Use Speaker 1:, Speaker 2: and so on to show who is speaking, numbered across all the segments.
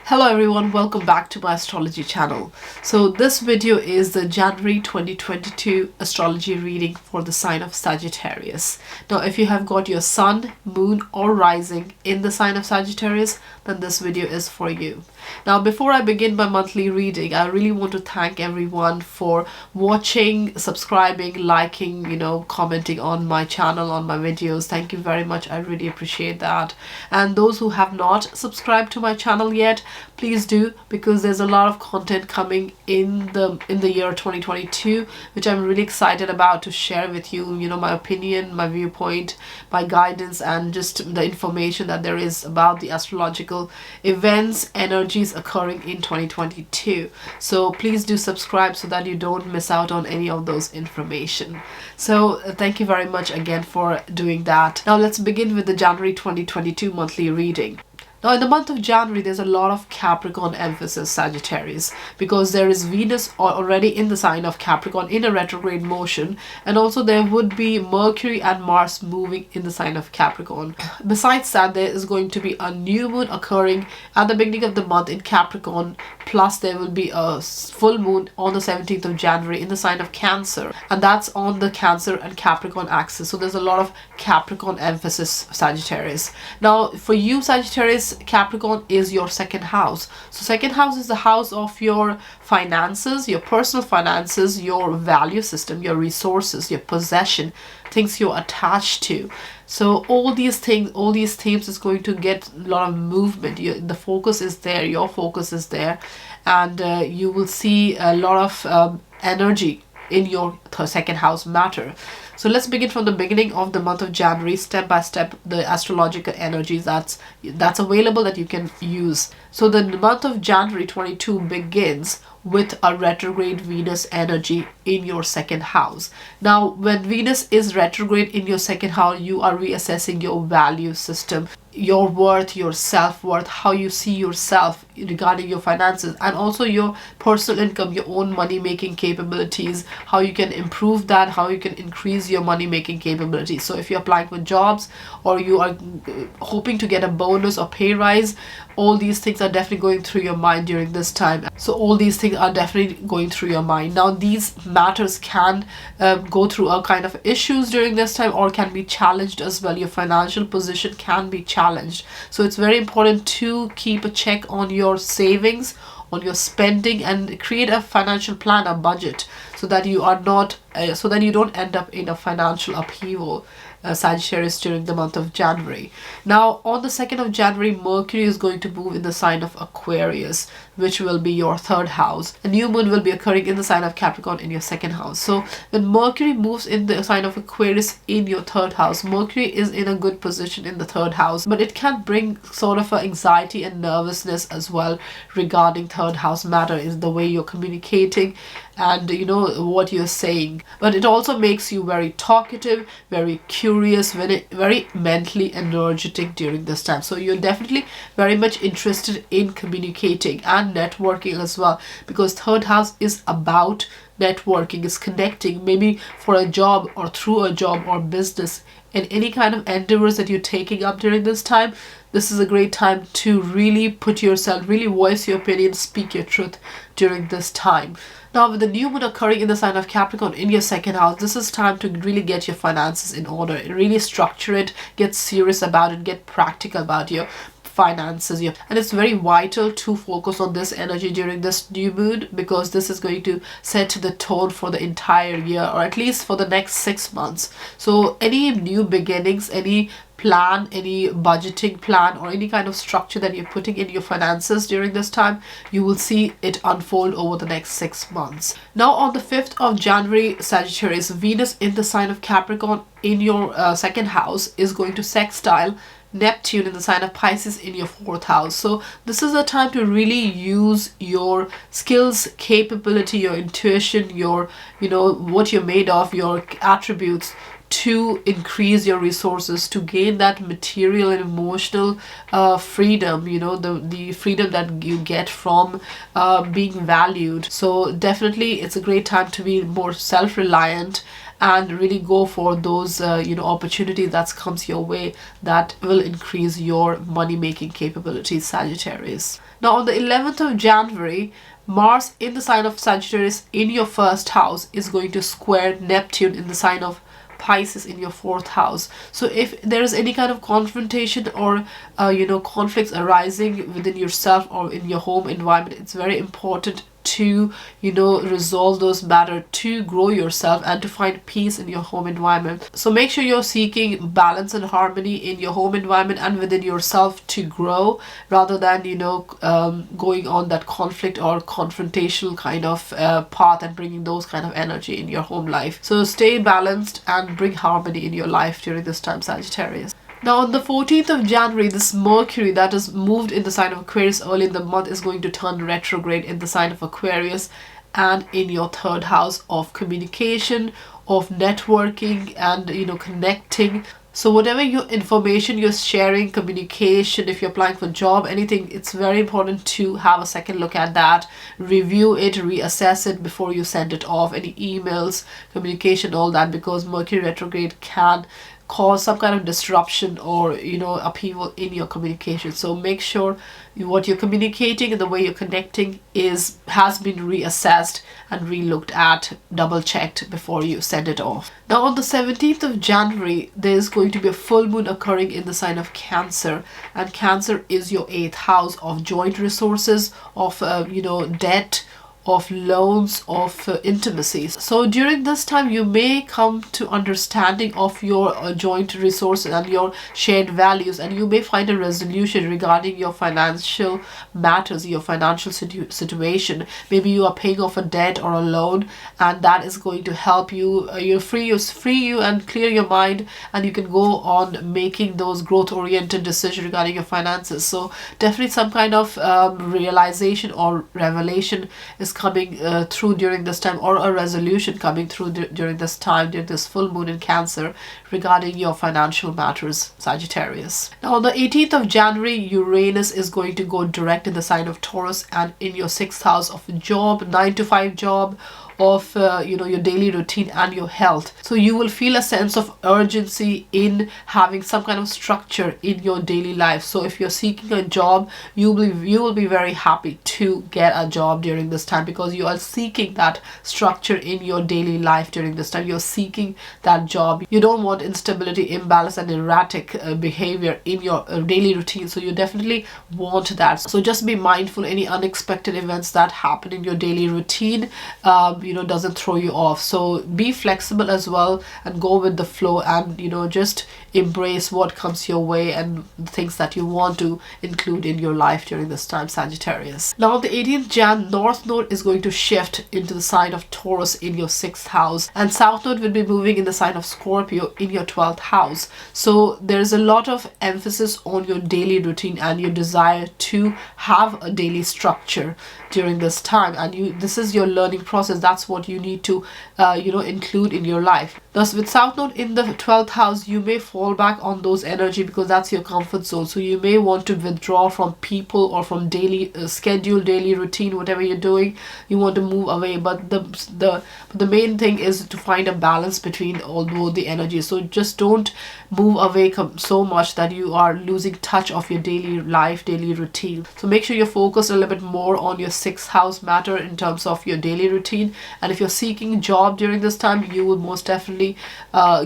Speaker 1: Hello everyone, welcome back to my astrology channel. So this video is the January 2022 astrology reading for the sign of Sagittarius. Now if you have got your sun, moon or rising in the sign of Sagittarius, then this video is for you. Now before I begin my monthly reading, I really want to thank everyone for watching, subscribing, liking, commenting on my channel, on my videos. Thank you very much. I really appreciate that. And those who have not subscribed to my channel yet, please do, because there's a lot of content coming in the year 2022 which I'm really excited about to share with you. My opinion, my viewpoint, my guidance, and just the information that there is about the astrological events, energies occurring in 2022. So please do subscribe so that you don't miss out on any of those information. So thank you very much again for doing that. Now let's begin with the January 2022 monthly reading. Now in the month of January, there's a lot of Capricorn emphasis, Sagittarius, because there is Venus already in the sign of Capricorn in a retrograde motion, and also there would be Mercury and Mars moving in the sign of Capricorn. Besides that, there is going to be a new moon occurring at the beginning of the month in Capricorn, plus there will be a full moon on the 17th of January in the sign of Cancer, and that's on the Cancer and Capricorn axis. So there's a lot of Capricorn emphasis, Sagittarius. Now for you, Sagittarius, Capricorn is your second house. So second house is the house of your finances, your personal finances, your value system, your resources, your possession, things you're attached to. So all these things, all these themes is going to get a lot of movement. The focus is there, your focus is there, and you will see a lot of energy in your second house matter. So let's begin from the beginning of the month of January, step by step, the astrological energies that's available that you can use. So the month of January 22 begins with a retrograde Venus energy in your second house. Now when Venus is retrograde in your second house, you are reassessing your value system, your worth, your self-worth, how you see yourself regarding your finances, and also your personal income, your own money making capabilities, how you can improve that, how you can increase your money making capabilities. So if you're applying for jobs or you are hoping to get a bonus or pay rise, all these things are definitely going through your mind during this time. So all these things are definitely going through your mind. Now these matters can go through all kind of issues during this time, or can be challenged as well. Your financial position can be challenged. So it's very important to keep a check on your savings, on your spending, and create a financial plan, a budget, so that you are not so that you don't end up in a financial upheaval, Sagittarius, during the month of January. Now on the 2nd of January, Mercury is going to move in the sign of Aquarius, which will be your third house. A new moon will be occurring in the sign of Capricorn in your second house. So when Mercury moves in the sign of Aquarius in your third house, Mercury is in a good position in the third house, but it can bring sort of anxiety and nervousness as well regarding third house matter, is the way you're communicating and what you're saying. But it also makes you very talkative, very curious, very mentally energetic during this time. So you're definitely very much interested in communicating and networking as well, because third house is about networking, is connecting, maybe for a job or through a job or business, and any kind of endeavors that you're taking up during this time. This is a great time to really put yourself, really voice your opinion, speak your truth during this time. Now with the new moon occurring in the sign of Capricorn in your second house, this is time to really get your finances in order, really structure it, get serious about it, get practical about your finances. And it's very vital to focus on this energy during this new moon, because this is going to set the tone for the entire year, or at least for the next 6 months. So any new beginnings, any plan, any budgeting plan, or any kind of structure that you're putting in your finances during this time, you will see it unfold over the next 6 months. Now on the 5th of January, Sagittarius, Venus in the sign of Capricorn in your second house is going to sextile Neptune in the sign of Pisces in your fourth house. So this is a time to really use your skills, capability, your intuition, your what you're made of, your attributes, to increase your resources, to gain that material and emotional freedom, the freedom that you get from being valued. So definitely it's a great time to be more self-reliant and really go for those opportunities that comes your way that will increase your money making capabilities, Sagittarius. Now on the 11th of January, Mars in the sign of Sagittarius in your first house is going to square Neptune in the sign of Pisces in your fourth house. So if there is any kind of confrontation or conflicts arising within yourself or in your home environment, it's very important to resolve those matters, to grow yourself and to find peace in your home environment. So make sure you're seeking balance and harmony in your home environment and within yourself to grow, rather than going on that conflict or confrontational kind of path and bringing those kind of energy in your home life. So stay balanced and bring harmony in your life during this time, Sagittarius. Now on the 14th of January, this Mercury that is moved in the sign of Aquarius early in the month is going to turn retrograde in the sign of Aquarius and in your third house of communication, of networking and connecting. So whatever your information you're sharing, communication, if you're applying for a job, anything, it's very important to have a second look at that, review it, reassess it before you send it off, any emails, communication, all that, because Mercury retrograde can cause some kind of disruption or upheaval in your communication. So make sure what you're communicating and the way you're connecting has been reassessed and re-looked at, double checked before you send it off. Now on the 17th of January, there's going to be a full moon occurring in the sign of Cancer, and Cancer is your 8th house of joint resources, of debt, of loans, of intimacies. So during this time you may come to understanding of your joint resources and your shared values, and you may find a resolution regarding your financial matters, your financial situation. Maybe you are paying off a debt or a loan, and that is going to help you free you and clear your mind, and you can go on making those growth oriented decisions regarding your finances. So definitely some kind of realization or revelation is coming through during this time, or a resolution coming through during this time, during this full moon in Cancer, regarding your financial matters, Sagittarius. Now on the 18th of January, Uranus is going to go direct in the sign of Taurus and in your 6th house of job, 9-to-5 job, of your daily routine and your health. So you will feel a sense of urgency in having some kind of structure in your daily life. So if you're seeking a job, you will be very happy to get a job during this time, because you are seeking that structure in your daily life during this time. You're seeking that job. You don't want instability, imbalance and erratic behavior in your daily routine. So you definitely want that. So just be mindful any unexpected events that happen in your daily routine doesn't throw you off. So be flexible as well and go with the flow, and just embrace what comes your way and the things that you want to include in your life during this time, Sagittarius. Now on the 18th Jan, North Node is going to shift into the sign of Taurus in your 6th house, and South Node will be moving in the sign of Scorpio in your 12th house. So there's a lot of emphasis on your daily routine and your desire to have a daily structure during this time, and this is your learning process. That's what you need to include in your life. Thus with South Node in the 12th house, you may fall back on those energy because that's your comfort zone. So you may want to withdraw from people or from daily schedule, daily routine, whatever you're doing, you want to move away. But the main thing is to find a balance between all the energies. So just don't move away so much that you are losing touch of your daily life, daily routine. So make sure you're focused a little bit more on your 6th house matter in terms of your daily routine. And if you're seeking a job during this time, you will most definitely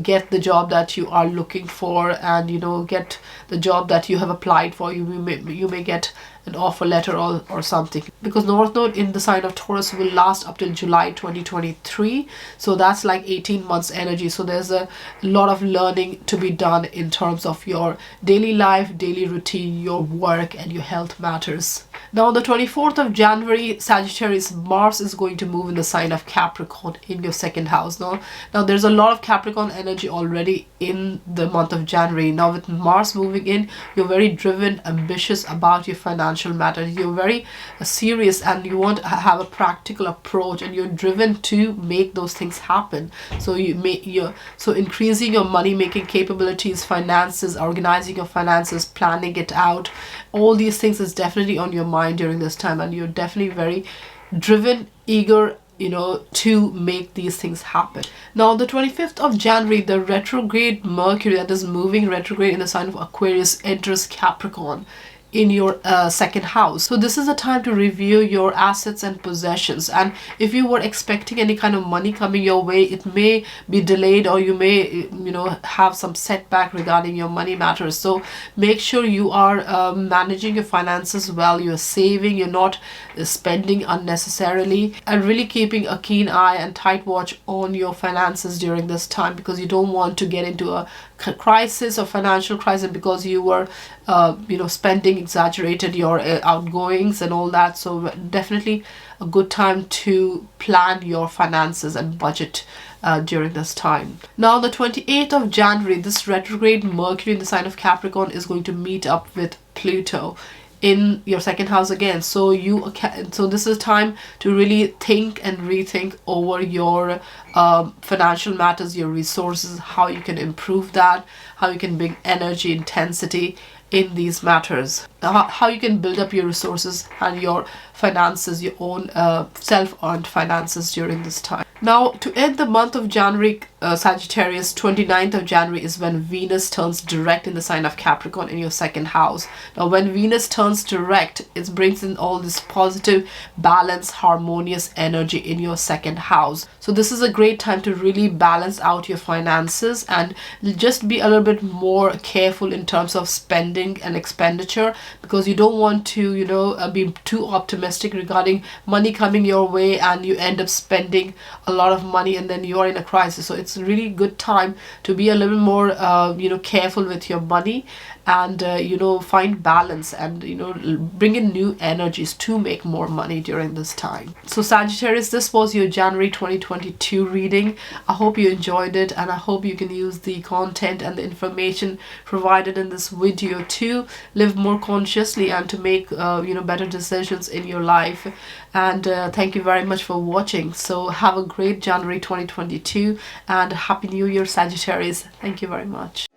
Speaker 1: get the job that you are looking for, and get the job that you have applied for. You may get an offer letter or something, because North Node in the sign of Taurus will last up till July 2023. So that's like 18 months energy. So there's a lot of learning to be done in terms of your daily life, daily routine, your work and your health matters. Now on the 24th of January, Sagittarius, Mars is going to move in the sign of Capricorn in your 2nd house. Now there's a lot of Capricorn energy already in the month of January. Now with Mars moving in, you're very driven, ambitious about your financial matters. You're very serious and you want to have a practical approach, and you're driven to make those things happen. So so increasing your money making capabilities, finances, organizing your finances, planning it out, all these things is definitely on your mind during this time, and you're definitely very driven, eager to make these things happen. Now, the 25th of January, the retrograde Mercury that is moving retrograde in the sign of Aquarius enters Capricorn in your second house. So this is a time to review your assets and possessions, and if you were expecting any kind of money coming your way, it may be delayed, or you may have some setback regarding your money matters. So make sure you are managing your finances well, you're saving, you're not spending unnecessarily, and really keeping a keen eye and tight watch on your finances during this time, because you don't want to get into a crisis or financial crisis because you were spending exaggerated your outgoings and all that. So definitely a good time to plan your finances and budget during this time. Now, the 28th of January, this retrograde Mercury in the sign of Capricorn is going to meet up with Pluto in your second house again. So this is time to really think and rethink over your financial matters, your resources, how you can improve that, how you can bring energy intensity in these matters, how you can build up your resources and your finances, your own self-earned finances during this time. Now, to end the month of January, Sagittarius, 29th of January is when Venus turns direct in the sign of Capricorn in your second house. Now, when Venus turns direct, it brings in all this positive, balanced, harmonious energy in your second house. So this is a great time to really balance out your finances and just be a little bit more careful in terms of spending and expenditure, because you don't want to, be too optimistic regarding money coming your way and you end up spending a lot of money and then you are in a crisis. So it's a really good time to be a little more careful with your money and find balance and bring in new energies to make more money during this time. So Sagittarius, this was your January 2022 reading. I hope you enjoyed it, and I hope you can use the content and the information provided in this video to live more consciously and to make better decisions in your life. And thank you very much for watching. So have a great January 2022 and Happy New Year, Sagittarius. Thank you very much.